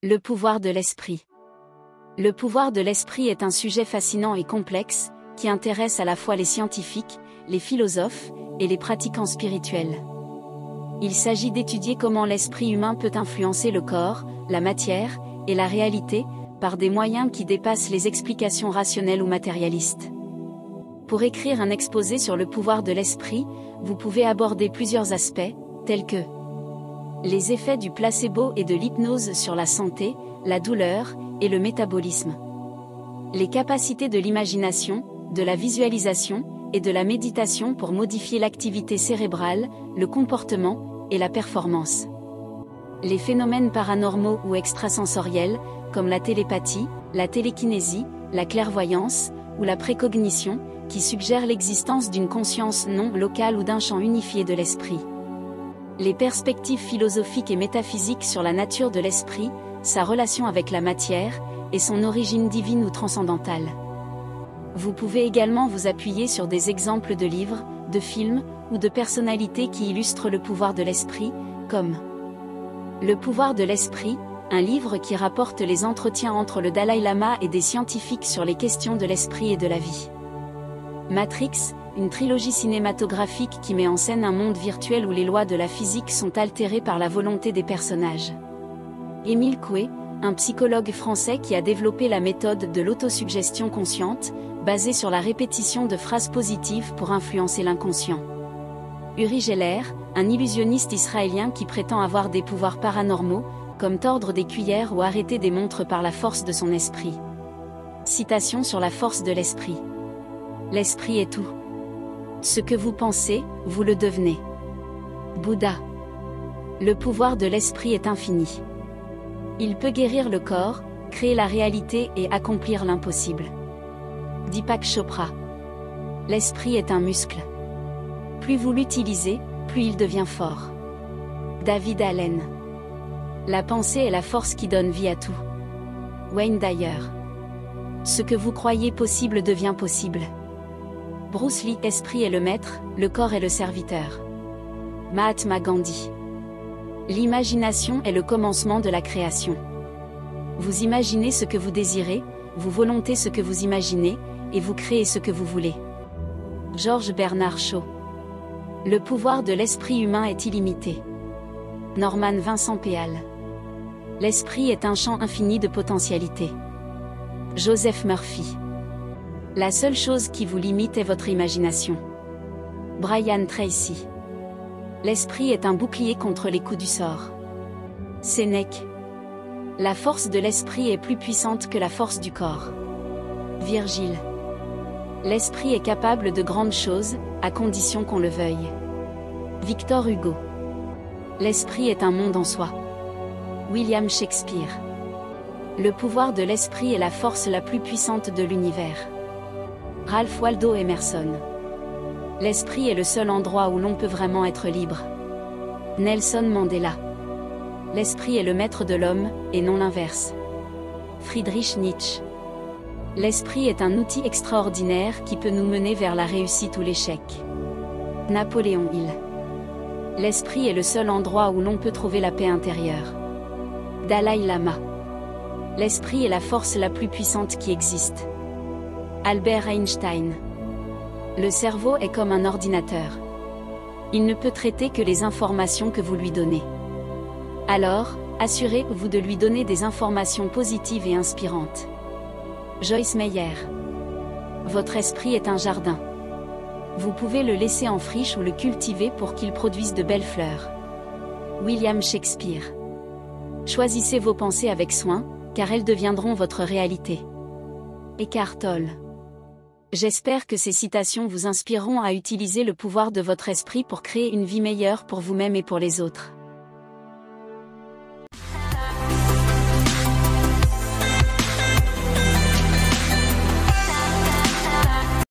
Le pouvoir de l'esprit. Le pouvoir de l'esprit est un sujet fascinant et complexe, qui intéresse à la fois les scientifiques, les philosophes, et les pratiquants spirituels. Il s'agit d'étudier comment l'esprit humain peut influencer le corps, la matière, et la réalité, par des moyens qui dépassent les explications rationnelles ou matérialistes. Pour écrire un exposé sur le pouvoir de l'esprit, vous pouvez aborder plusieurs aspects, tels que les effets du placebo et de l'hypnose sur la santé, la douleur, et le métabolisme. Les capacités de l'imagination, de la visualisation, et de la méditation pour modifier l'activité cérébrale, le comportement, et la performance. Les phénomènes paranormaux ou extrasensoriels, comme la télépathie, la télékinésie, la clairvoyance, ou la précognition, qui suggèrent l'existence d'une conscience non locale ou d'un champ unifié de l'esprit. Les perspectives philosophiques et métaphysiques sur la nature de l'esprit, sa relation avec la matière, et son origine divine ou transcendantale. Vous pouvez également vous appuyer sur des exemples de livres, de films, ou de personnalités qui illustrent le pouvoir de l'esprit, comme Le pouvoir de l'esprit, un livre qui rapporte les entretiens entre le Dalai Lama et des scientifiques sur les questions de l'esprit et de la vie. Matrix, une trilogie cinématographique qui met en scène un monde virtuel où les lois de la physique sont altérées par la volonté des personnages. Émile Coué, un psychologue français qui a développé la méthode de l'autosuggestion consciente, basée sur la répétition de phrases positives pour influencer l'inconscient. Uri Geller, un illusionniste israélien qui prétend avoir des pouvoirs paranormaux, comme tordre des cuillères ou arrêter des montres par la force de son esprit. Citation sur la force de l'esprit. L'esprit est tout. Ce que vous pensez, vous le devenez. Bouddha. Le pouvoir de l'esprit est infini. Il peut guérir le corps, créer la réalité et accomplir l'impossible. Deepak Chopra. L'esprit est un muscle. Plus vous l'utilisez, plus il devient fort. David Allen. La pensée est la force qui donne vie à tout. Wayne Dyer. Ce que vous croyez possible devient possible. Bruce Lee. Esprit est le maître, le corps est le serviteur. Mahatma Gandhi. L'imagination est le commencement de la création. Vous imaginez ce que vous désirez, vous volontez ce que vous imaginez, et vous créez ce que vous voulez. George Bernard Shaw. Le pouvoir de l'esprit humain est illimité. Norman Vincent Peale. L'esprit est un champ infini de potentialités. Joseph Murphy. La seule chose qui vous limite est votre imagination. Brian Tracy. L'esprit est un bouclier contre les coups du sort. Sénèque. La force de l'esprit est plus puissante que la force du corps. Virgile. L'esprit est capable de grandes choses, à condition qu'on le veuille. Victor Hugo. L'esprit est un monde en soi. William Shakespeare. Le pouvoir de l'esprit est la force la plus puissante de l'univers. Ralph Waldo Emerson. L'esprit est le seul endroit où l'on peut vraiment être libre. Nelson Mandela. L'esprit est le maître de l'homme, et non l'inverse. Friedrich Nietzsche. L'esprit est un outil extraordinaire qui peut nous mener vers la réussite ou l'échec. Napoléon Hill. L'esprit est le seul endroit où l'on peut trouver la paix intérieure. Dalai Lama. L'esprit est la force la plus puissante qui existe. Albert Einstein. Le cerveau est comme un ordinateur. Il ne peut traiter que les informations que vous lui donnez. Alors, assurez-vous de lui donner des informations positives et inspirantes. Joyce Meyer. Votre esprit est un jardin. Vous pouvez le laisser en friche ou le cultiver pour qu'il produise de belles fleurs. William Shakespeare. Choisissez vos pensées avec soin, car elles deviendront votre réalité. Eckhart Tolle. J'espère que ces citations vous inspireront à utiliser le pouvoir de votre esprit pour créer une vie meilleure pour vous-même et pour les autres.